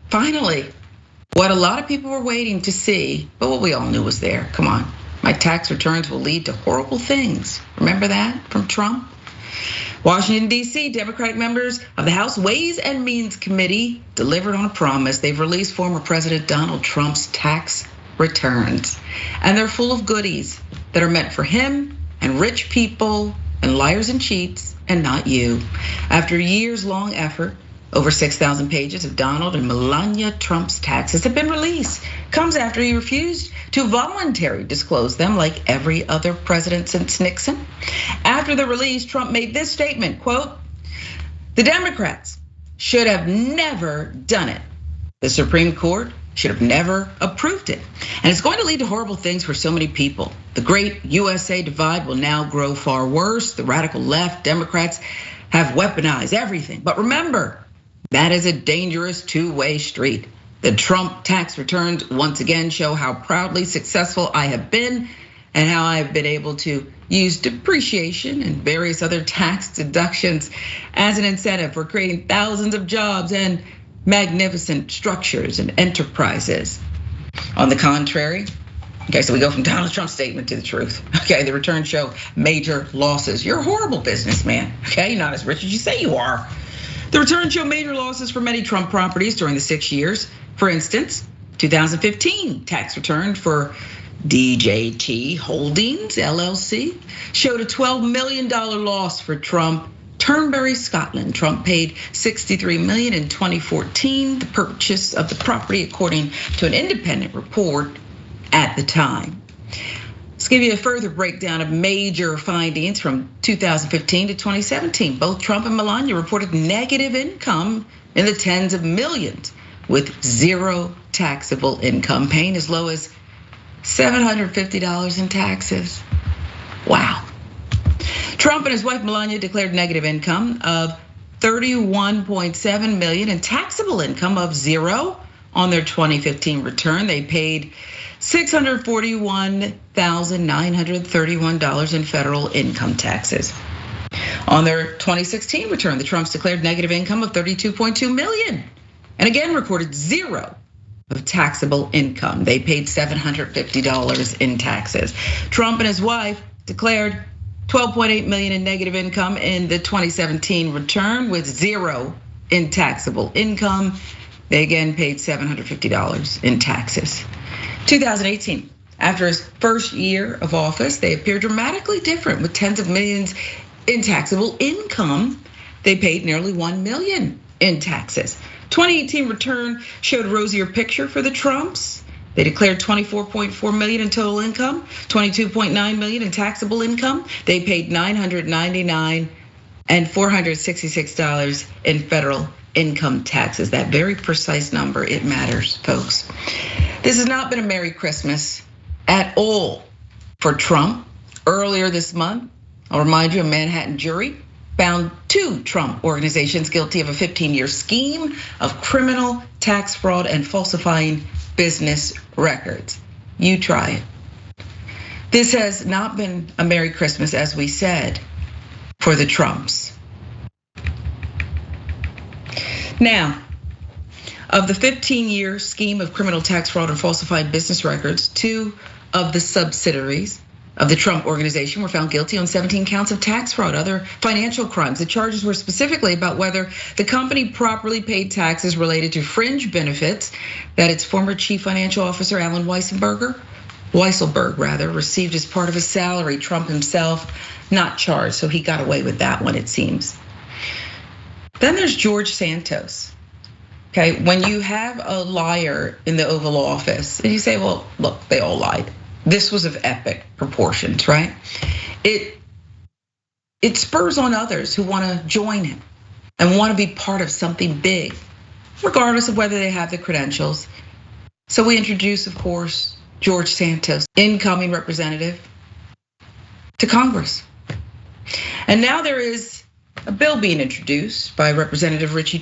Finally, what a lot of people were waiting to see, but what we all knew was there. Come on, my tax returns will lead to horrible things. Remember that from Trump? Washington, D.C., Democratic members of the House Ways and Means Committee delivered on a promise. They've released former President Donald Trump's tax returns. And they're full of goodies that are meant for him and rich people and liars and cheats and not you. After years-long effort, over 6,000 pages of Donald and Melania Trump's taxes have been released. Comes after he refused to voluntarily disclose them like every other president since Nixon. After the release, Trump made this statement, quote, "The Democrats should have never done it. The Supreme Court should have never approved it. And it's going to lead to horrible things for so many people. The great USA divide will now grow far worse. The radical left, Democrats have weaponized everything. But remember, that is a dangerous two-way street. The Trump tax returns once again show how proudly successful I have been and how I've been able to use depreciation and various other tax deductions as an incentive for creating thousands of jobs and magnificent structures and enterprises." On the contrary, okay, so we go from Donald Trump's statement to the truth. Okay, the returns show major losses. You're a horrible businessman, okay? Not as rich as you say you are. The returns show major losses for many Trump properties during the 6 years. For instance, 2015 tax return for DJT Holdings LLC showed a $12 million loss for Trump. Turnberry, Scotland. Trump paid $63 million in 2014, the purchase of the property, according to an independent report at the time. Let's give you a further breakdown of major findings from 2015 to 2017. Both Trump and Melania reported negative income in the tens of millions with zero taxable income, paying as low as $750 in taxes. Wow. Trump and his wife Melania declared negative income of $31.7 million and taxable income of zero on their 2015 return. They paid $641,931 in federal income taxes. On their 2016 return, the Trumps declared negative income of $32.2 million and again recorded zero of taxable income. They paid $750 in taxes. Trump and his wife declared $12.8 million in negative income in the 2017 return with zero in taxable income. They again paid $750 in taxes. 2018, after his first year of office, they appear dramatically different with tens of millions in taxable income. They paid nearly $1 million in taxes. 2018 return showed a rosier picture for the Trumps. They declared $24.4 million in total income, $22.9 million in taxable income. They paid $999 and $466 in federal income taxes. That very precise number, it matters, folks. This has not been a Merry Christmas at all for Trump. Earlier this month, I'll remind you, a Manhattan jury found 2 Trump organizations guilty of a 15-year scheme of criminal tax fraud and falsifying business records. You try it. This has not been a Merry Christmas, as we said, for the Trumps. Now, of the 15-year scheme of criminal tax fraud and falsified business records, 2 of the subsidiaries of the Trump organization were found guilty on 17 counts of tax fraud, other financial crimes. The charges were specifically about whether the company properly paid taxes related to fringe benefits that its former chief financial officer, Alan Weisselberg, received as part of his salary. Trump himself not charged, so he got away with that one, it seems. Then there's George Santos. Okay, when you have a liar in the Oval Office, and you say, well, look, they all lied. This was of epic proportions, right? It spurs on others who want to join him and want to be part of something big, regardless of whether they have the credentials. So we introduce, of course, George Santos, incoming representative to Congress. And now there is a bill being introduced by Representative Richey.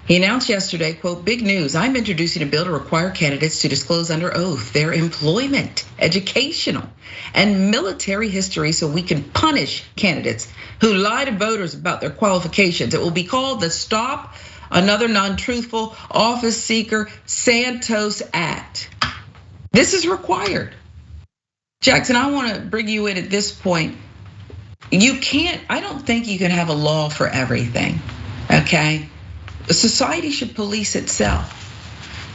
He announced yesterday, quote, "Big news, I'm introducing a bill to require candidates to disclose under oath their employment, educational, and military history so we can punish candidates who lie to voters about their qualifications. It will be called the Stop another non-truthful office seeker Santos Act. This is required. Jackson, I want to bring you in at this point. I don't think you can have a law for everything, okay? Society should police itself.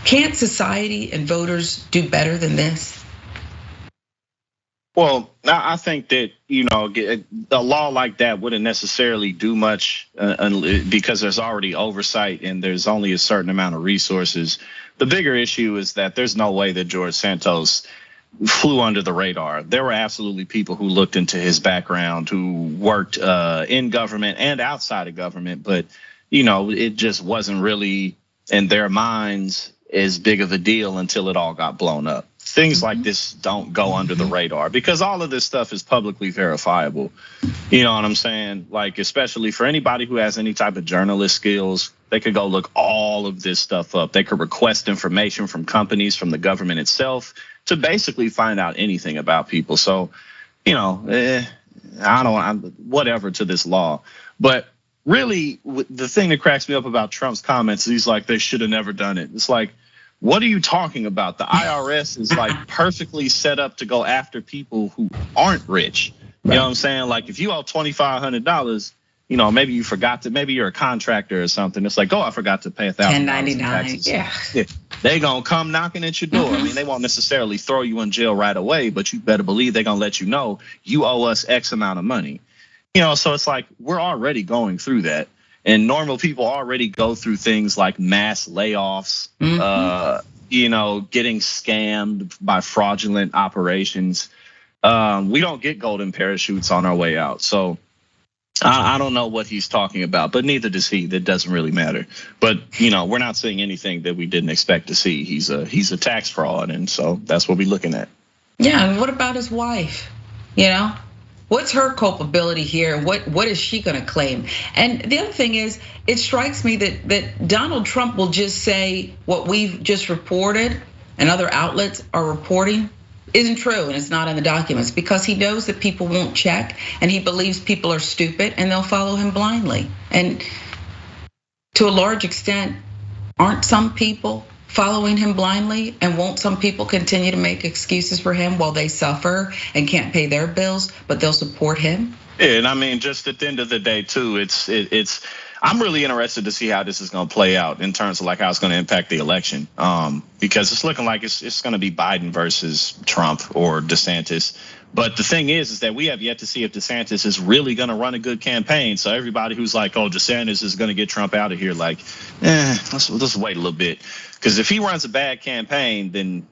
Can't society and voters do better than this? Well, I think that, a law like that wouldn't necessarily do much because there's already oversight and there's only a certain amount of resources. The bigger issue is that there's no way that George Santos flew under the radar. There were absolutely people who looked into his background, who worked in government and outside of government, but it just wasn't really in their minds as big of a deal until it all got blown up. Things like this don't go under the radar because all of this stuff is publicly verifiable. You know what I'm saying? Like, especially for anybody who has any type of journalist skills, they could go look all of this stuff up. They could request information from companies, from the government itself, to basically find out anything about people. So, whatever to this law. But really, the thing that cracks me up about Trump's comments, he's like, they should have never done it. It's like, what are you talking about? The IRS is like perfectly set up to go after people who aren't rich. You know what I'm saying? Like, if you owe $2,500, maybe you forgot to, maybe you're a contractor or something. It's like, oh, I forgot to pay $1,000 in taxes. Yeah. They gonna come knocking at your door. I mean, they won't necessarily throw you in jail right away, but you better believe they're gonna let you know you owe us X amount of money. So it's like, we're already going through that. And normal people already go through things like mass layoffs, getting scammed by fraudulent operations. We don't get golden parachutes on our way out. So I don't know what he's talking about, but neither does he. That doesn't really matter. But we're not seeing anything that we didn't expect to see. He's a tax fraud, and so that's what we're looking at. Yeah, and what about his wife? What's her culpability here? What is she gonna claim? And the other thing is, it strikes me that Donald Trump will just say what we've just reported and other outlets are reporting isn't true and it's not in the documents because he knows that people won't check and he believes people are stupid and they'll follow him blindly. And to a large extent, aren't some people following him blindly, and won't some people continue to make excuses for him while they suffer and can't pay their bills, but they'll support him? Yeah, and I mean, just at the end of the day, too, I'm really interested to see how this is going to play out in terms of like how it's going to impact the election, because it's looking like it's going to be Biden versus Trump or DeSantis. But the thing is that we have yet to see if DeSantis is really going to run a good campaign. So everybody who's like, oh, DeSantis is going to get Trump out of here, like, let's wait a little bit. Because if he runs a bad campaign, then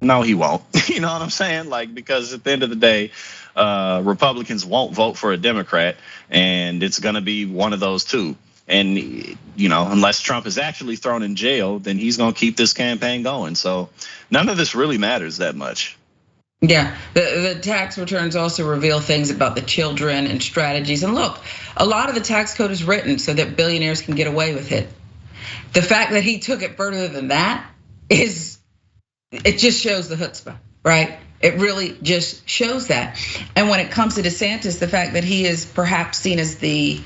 no, he won't. You know what I'm saying? Like, because at the end of the day, Republicans won't vote for a Democrat, and it's going to be one of those two. And unless Trump is actually thrown in jail, then he's going to keep this campaign going. So none of this really matters that much. Yeah, the tax returns also reveal things about the children and strategies. And look, a lot of the tax code is written so that billionaires can get away with it. The fact that he took it further than that it just shows the chutzpah, right? It really just shows that. And when it comes to DeSantis, the fact that he is perhaps seen as the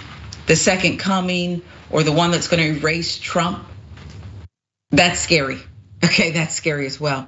second coming or the one that's going to erase Trump, that's scary. Okay, that's scary as well.